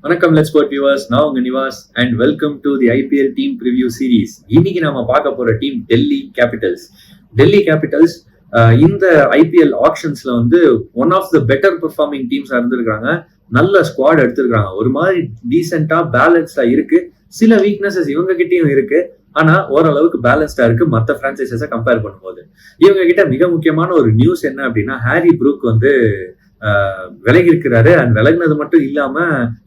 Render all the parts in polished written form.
வணக்கம் let's sport viewers. நான் உங்க Nivas and welcome to the IPL team preview series. இன்னைக்கு நாம பார்க்க போற team Delhi Capitals. Delhi Capitals இந்த ஐபிஎல் ஆக்ஷன்ஸ்ல வந்து one of the better performing டீம்ஸா இருந்திருக்காங்க. நல்ல ஸ்குவாட் எடுத்திருக்காங்க. ஒரு மாதிரி டீசென்டா பேலன்ஸ்டா இருக்கு. சில வீக்னஸஸ் இவங்க கிட்டயும் இருக்கு. ஆனா ஓரளவுக்கு பேலன்ஸ்டா இருக்கு மற்ற பிரான்சைசஸை கம்பேர் பண்ணும்போது. இவங்க கிட்ட மிக முக்கியமான ஒரு நியூஸ் என்ன அப்படின்னா, ஹாரி ப்ரூக் வந்து விலகி இருக்கிறாரு. அண்ட் விலகினது மட்டும் இல்லாம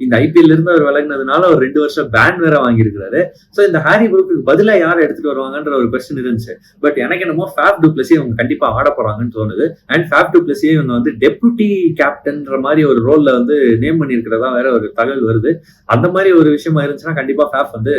இந்த ஐபிஎல் இருந்து அவர் விலகினதுனால ஒரு 2 வருஷம் பேன் வேற வாங்கியிருக்கிறாரு. சோ இந்த ஹாரி ப்ரூக்கு பதிலா யாரை எடுத்துட்டு வருவாங்கன்ற ஒரு கொஸ்டின் இருந்துச்சு. பட் எனக்கு என்னமோ ஃபேஃப் டு பிளஸி அவங்க கண்டிப்பா ஆட போறாங்கன்னு தோணுது. அண்ட் ஃபேஃப் டு பிளஸி இவங்க வந்து டெபுட்டி கேப்டன்ற மாதிரி ஒரு ரோல்ல வந்து நேம் பண்ணிருக்கிறதா வேற ஒரு தகவல் வருது. அந்த மாதிரி ஒரு விஷயமா இருந்துச்சுன்னா கண்டிப்பா ஃபேஃப் வந்து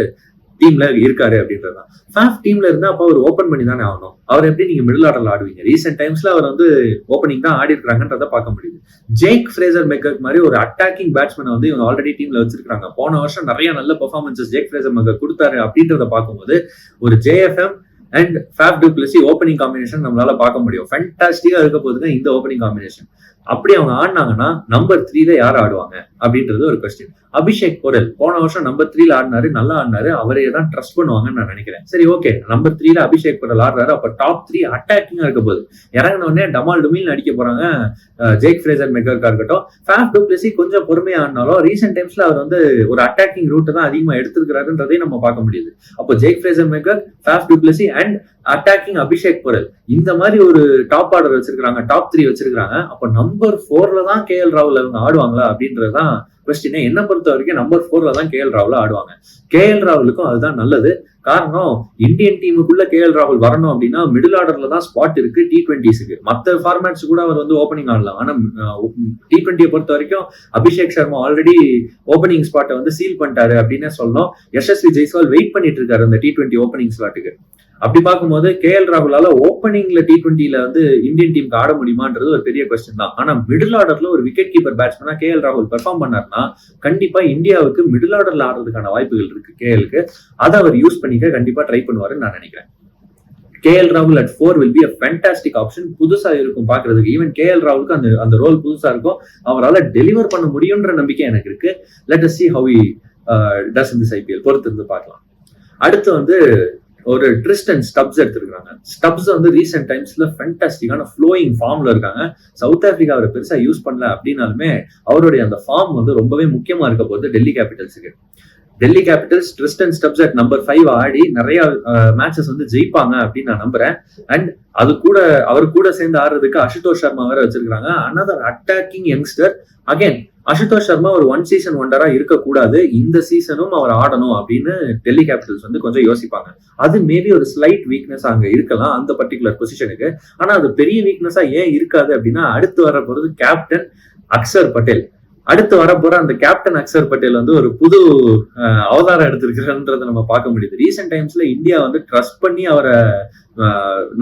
டீம்ல இருக்காரு அப்படின்றதுதான். ஃபேஃப் டீம்ல இருந்தா அப்ப அவர் ஓபன் பண்ணி தானே ஆகணும். அவர் எப்படி நீங்க மிடில் ஆர்டர்ல ஆடுவீங்க? ரீசெண்ட் டைம்ஸ்ல அவர் வந்து ஓப்பனிங் தான் ஆடி இருக்காங்கன்றத பார்க்க முடியுது. ஜேக் ஃப்ரேசர் மெக்கர் மாதிரி ஒரு அட்டாக்கிங் பேட்ஸ்மேனை வந்து இவங்க ஆல்ரெடி டீம்ல வச்சிருக்காங்க. போன வருஷம் நிறைய நல்ல பெர்ஃபார்மன்சஸ் ஜேக் ஃப்ரேசர் மெக்கர் கொடுத்தாரு அப்படின்றத பார்க்கும்போது ஒரு JFM and Faf to Blessy opening combination நம்மளால பார்க்க முடியும். ஃபேண்டாஸ்டிக்கா இருக்க போதுங்க இந்த ஓப்பனிங் காம்பினேஷன். அப்படி அவங்க ஆடினாங்கன்னா நம்பர் 3ல யார் ஆடுவாங்க அப்படின்றது ஒரு கொஸ்டின். அபிஷேக் பொரல் போன வருஷம் நம்பர் 3ல ஆடினாரு, நல்லா ஆடினாரு. அவரையே தான் ட்ரஸ்ட் பண்ணுவாங்கன்னு நான் நினைக்கிறேன். சரி, ஓகே, நம்பர் 3ல அபிஷேக் பொரல் ஆடுறாரு. அப்ப டாப் 3 அட்டாக்கிங்கா இருக்க போது இறங்கின உடனே டமால் டுமில் அடிக்க போறாங்க. ஜேக் ஃப்ரேசர் மெக்கர்க்கா இருக்கட்டும், ஃபேஃப் டு பிளஸி கொஞ்சம் பொறுமையா ஆடினாலும் ரீசெண்ட் டைம்ஸ்ல அவர் வந்து ஒரு அட்டாக்கிங் ரூட் தான் அதிகமா எடுத்திருக்கிறாருன்றதையும் நம்ம பார்க்க முடியுது. அப்போ Jack Fraser megger, Faf to Blessy and attacking Abhishek Porel இந்த மாதிரி ஒரு டாப் ஆர்டர் வச்சிருக்காங்க, டாப் 3 வச்சிருக்காங்க. அப்ப நம்பர் 4ல தான் கேஎல் ராகுல் அவங்க ஆடுவாங்களா அப்படின்றதுதான் கொஸ்டின். என்ன பொறுத்த வரைக்கும் நம்பர் 4ல தான் கேஎல் ராகுல் ஆடுவாங்க. கேஎல் ராகுலுக்கும் அதுதான் நல்லது. காரணம், இந்தியன் டீமுக்குள்ள கேஎல் ராகுல் வரணும் அப்படின்னா மிடில் ஆர்டர்ல தான் ஸ்பாட் இருக்கு T20க்கு. மற்ற ஃபார்மேட்ஸ் கூட அவர் வந்து ஓப்பனிங் ஆடலாம். ஆனா T20 பொறுத்த வரைக்கும் அபிஷேக் சர்மா ஆல்ரெடி ஓப்பனிங் ஸ்பாட்டை வந்து சீல் பண்ணிட்டாரு அப்படின்னு சொல்லணும். யசஸ்வி ஜெய்ஸ்வால் வெயிட் பண்ணிட்டு இருக்காரு அந்த T20 ஓப்பனிங் ஸ்லாட்டுக்கு. அப்படி பார்க்கும்போது கேஎல் ராகுலால ஓப்பனிங்ல T20ல வந்து இந்தியன் டீமுக்கு ஆட முடியுமான்றது ஒரு பெரிய கொஸ்டின் தான். ஆனா மிடில் ஆர்டர்ல ஒரு விக்கெட் கீப்பர் பேட்ஸ்மேனா கேஎல் ராகுல் பெர்ஃபார்ம் பண்ணார்னா கண்டிப்பா இந்தியாவுக்கு மிடில் ஆர்டர்ல ஆடுறதுக்கான வாய்ப்புகள் இருக்கு கேஎலுக்கு. அதை அவர் யூஸ் பண்ணிக்க கண்டிப்பா ட்ரை பண்ணுவாருன்னு நான் நினைக்கிறேன். கேஎல் ராகுல் at 4 will be a fantastic option. புதுசா இருக்கும் பாக்குறதுக்கு. ஈவன் கேஎல் ராகுலுக்கு அந்த ரோல் புதுசா இருக்கும். அவரால் டெலிவர் பண்ண முடியும்ன்ற நம்பிக்கை எனக்கு இருக்கு. Let us see how he does in this IPL. பொறுத்து இருந்து பார்க்கலாம். அடுத்து வந்து ஒரு ட்ரிஸ்டன் ஸ்டப்ஸ் எடுத்திருக்காங்க. ஸ்டப்ஸ் வந்து ரீசெண்ட் டைம்ஸ்ல ஃபேண்டாஸ்டிக்கான ஃப்ளோயிங் ஃபார்ம்ல இருக்காங்க. சவுத் ஆப்பிரிக்கா அவரை பெருசா யூஸ் பண்ணல அப்படின்னாலுமே அவருடைய அந்த ஃபார்ம் வந்து ரொம்பவே முக்கியமா இருக்க போகுது டெல்லி கேபிட்டல்ஸுக்கு. Delhi Capitals Tristan Stubbs at number 5 ஆடி நிறைய மேட்சஸ் வந்து ஜெயிப்பாங்க அப்படின்னு நான் நம்புறேன். அண்ட் அது கூட அவர் கூட சேர்ந்து ஆடுறதுக்கு அசுதோஷ் சர்மா வேற வச்சிருக்காங்க. Another attacking youngster. Again Ashutosh Sharma ஒரு 1 சீசன் ஒண்டரா இருக்கக்கூடாது, இந்த சீசனும் அவர் ஆடணும் அப்படின்னு டெல்லி கேபிட்டல்ஸ் வந்து கொஞ்சம் யோசிப்பாங்க. அது மேபி ஒரு ஸ்லைட் வீக்னஸ் அங்க இருக்கலாம் அந்த பர்டிகுலர் பொசிஷனுக்கு. ஆனா அது பெரிய வீக்னஸா ஏன் இருக்காது அப்படின்னா, அடுத்து வர போறது கேப்டன் அக்சர் பட்டேல். அடுத்து வரப்போற அந்த கேப்டன் அக்சர் பட்டேல் வந்து ஒரு புது அவதாரம் எடுத்திருக்கிறன்றதை நம்ம பார்க்க முடியுது. ரீசெண்ட் டைம்ஸ்ல இந்தியா வந்து ட்ரஸ்ட் பண்ணி அவரை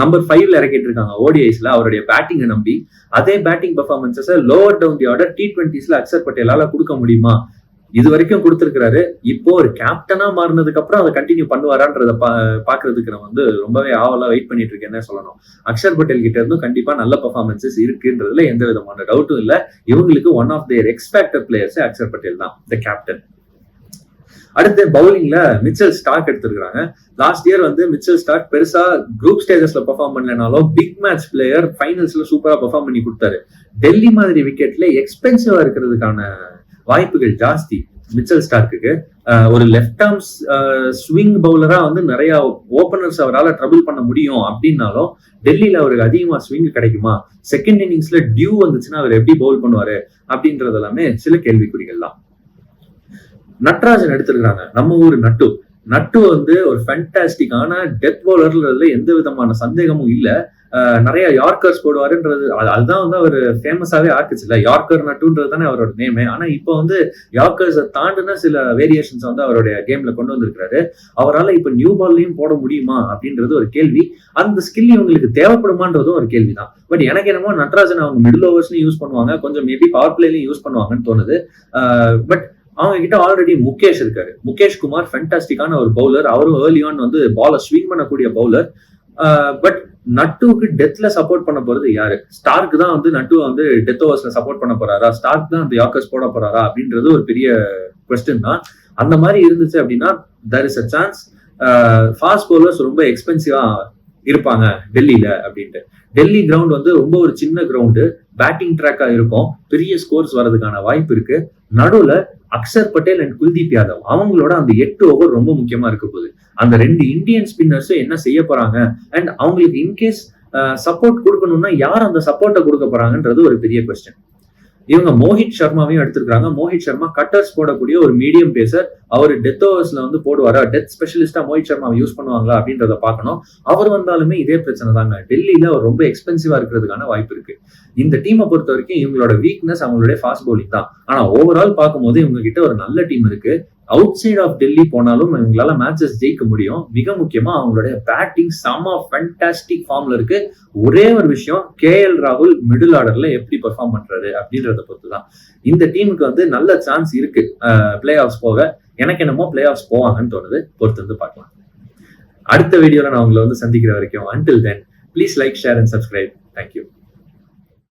நம்பர் 5ல இறக்கிட்டு இருக்காங்க ஓடிஐஸ்ல அவருடைய பேட்டிங்கை நம்பி. அதே batting performances lower down the order T20ஸ்ல அக்சர் பட்டேலால கொடுக்க முடியுமா? இது வரைக்கும் கொடுத்திருக்கிறாரு. இப்போ ஒரு கேப்டனா மாறினதுக்கு அப்புறம் அதை கண்டினியூ பண்ணுவாரான்றத பாக்குறதுக்கு நான் வந்து ரொம்பவே ஆவலா வெயிட் பண்ணிட்டு இருக்கேன்னு சொல்லணும். அக்சர் பட்டேல் கிட்ட இருந்தும் கண்டிப்பா நல்ல பெர்ஃபார்மன்சஸ் இருக்குன்றதுல எந்த விதமான டவுட்டும் இல்ல. இவங்களுக்கு one of their expected players Axar Patel தான், த கேப்டன். அடுத்து பவுலிங்ல மிச்சல் ஸ்டார்க் எடுத்திருக்காங்க. லாஸ்ட் இயர் வந்து மிச்சல் ஸ்டார்க் பெருசா குரூப் ஸ்டேஜஸ்ல பெர்ஃபார்ம் பண்ணலனாலும் பிக் மேட்ச் பிளேயர் ஃபைனல்ஸ்ல சூப்பரா பெர்ஃபார்ம் பண்ணி கொடுத்தாரு. டெல்லி மாதிரி விக்கெட்ல எக்ஸ்பென்சிவா இருக்கிறதுக்கான வாய்ப்புகள் ஜாஸ்தி மிச்சல் ஸ்டார்க்கு. ஒரு லெஃப்ட் ஆர்ம் ஸ்விங் பவுலரா வந்து நிறைய ஓபனர்ஸ் அவரால் ட்ரபிள் பண்ண முடியும் அப்படின்னாலும் டெல்லியில அவருக்கு அதிகமா ஸ்விங் கிடைக்குமா? செகண்ட் இன்னிங்ஸ்ல டியூ வந்துச்சுன்னா அவர் எப்படி பவுல் பண்ணுவாரு அப்படின்றது எல்லாமே சில கேள்விக்குறிகள் தான். நட்ராஜன் எடுத்திருக்காங்க, நம்ம ஊர் நட்டு வந்து ஒரு ஃபேண்டாஸ்டிக்கான டெத் பவுலர்ல எந்த விதமான சந்தேகமும் இல்ல. நிறைய யார்கர்ஸ் போடுவாருன்றது அதுதான் வந்து அவர் ஃபேமஸாவே ஆக்குச்சுல்ல. யார்கர் நட்டுன்றது தானே அவரோட நேமே. ஆனா இப்போ வந்து யார்கர்ஸை தாண்டின சில வேரியேஷன்ஸ் வந்து அவருடைய கேம்ல கொண்டு வந்திருக்காரு. அவரால் இப்ப நியூ பால்லையும் போட முடியுமா அப்படின்றது ஒரு கேள்வி. அந்த ஸ்கில் இவங்களுக்கு தேவைப்படுமான்றதும் ஒரு கேள்விதான். பட் எனக்கு என்னமோ நட்ராஜன் அவங்க மிடில் ஓவர்ஸ்லயும் யூஸ் பண்ணுவாங்க, கொஞ்சம் மேபி பவர் பிளேலையும் யூஸ் பண்ணுவாங்கன்னு தோணுது. பட் அவங்க கிட்ட ஆல்ரெடி முகேஷ் இருக்காரு. முகேஷ் குமார் ஃபேண்டாஸ்டிக்கான ஒரு பவுலர். அவரும் ஏர்லி ஆன் வந்து பாலை ஸ்விங் பண்ணக்கூடிய பவுலர். பட் நட்டுவுக்கு டெத்ல சப்போர்ட் பண்ண போறது யாரு? ஸ்டார்க் தான் வந்து நட்டுவை வந்து டெத் ஓவர்ஸ்ல சப்போர்ட் பண்ண போறாரா? ஸ்டார்க் தான் அந்த யாக்கர்ஸ் போட போறாரா? அப்படின்றது ஒரு பெரிய கொஸ்டின் தான். அந்த மாதிரி இருந்துச்சு அப்படின்னா there is a chance fast bowlers ரொம்ப எக்ஸ்பென்சிவா இருப்பாங்க டெல்லியில அப்படின்ட்டு. டெல்லி கிரவுண்ட் வந்து ரொம்ப ஒரு சின்ன கிரவுண்டு, பேட்டிங் ட்ராக்கா இருக்கும், பெரிய ஸ்கோர்ஸ் வர்றதுக்கான வாய்ப்பு இருக்கு. நடுவுல அக்ஷர் பட்டேல் அண்ட் குல்தீப் யாதவ் அவங்களோட அந்த 8 ஓவர் ரொம்ப முக்கியமா இருக்க போகுது. அந்த 2 இந்தியன் ஸ்பின்னர்ஸும் என்ன செய்ய போறாங்க அண்ட் அவங்களுக்கு இன்கேஸ் சப்போர்ட் கொடுக்கணும்னா யார் அந்த சப்போர்ட்டை கொடுக்க போறாங்கன்றது ஒரு பெரிய கொஸ்டின். இவங்க மோஹித் சர்மாவையும் எடுத்திருக்காங்க. மோஹித் சர்மா கட்டர்ஸ் போடக்கூடிய ஒரு மீடியம் பேசர். அவர் டெத் ஓவர்ஸ்ல வந்து போடுவாரா, டெத் ஸ்பெஷலிஸ்டா மோஹித் சர்மாவை யூஸ் பண்ணுவாங்களா அப்படின்றத பார்க்கணும். அவர் வந்தாலுமே இதே பிரச்சனை தாங்க, டெல்லியில அவர் ரொம்ப எக்ஸ்பென்சிவா இருக்கிறதுக்கான வாய்ப்பு இருக்கு. இந்த டீமை பொறுத்த வரைக்கும் இவங்களோட வீக்னஸ் அவங்களுடைய ஃபாஸ்ட் பவுலிங் தான். ஆனா ஓவரால் பார்க்கும்போது இவங்க கிட்ட ஒரு நல்ல டீம் இருக்கு. அவுட் சைட் ஆஃப் டெல்லி போனாலும் இவங்களால மேட்சஸ் ஜெயிக்க முடியும். மிக முக்கியமா அவங்களுடைய பேட்டிங் செம ஃபேண்டாஸ்டிக் ஃபார்ம்ல இருக்கு. ஒரே ஒரு விஷயம், கேஎல் ராகுல் மிடில் ஆர்டர்ல எப்படி பெர்ஃபார்ம் பண்றாரு அப்படின்றத பொறுத்து தான். இந்த டீமுக்கு வந்து நல்ல சான்ஸ் இருக்கு பிளே ஆஃப்ஸ் போக. எனக்கு என்னமோ பிளே ஆஃப்ஸ் போவாங்கன்னு தோணுது. பொறுத்து வந்து பார்க்கலாம். அடுத்த வீடியோல நான் உங்களை வந்து சந்திக்கிற வரைக்கும் until then please like, share and subscribe. Thank you.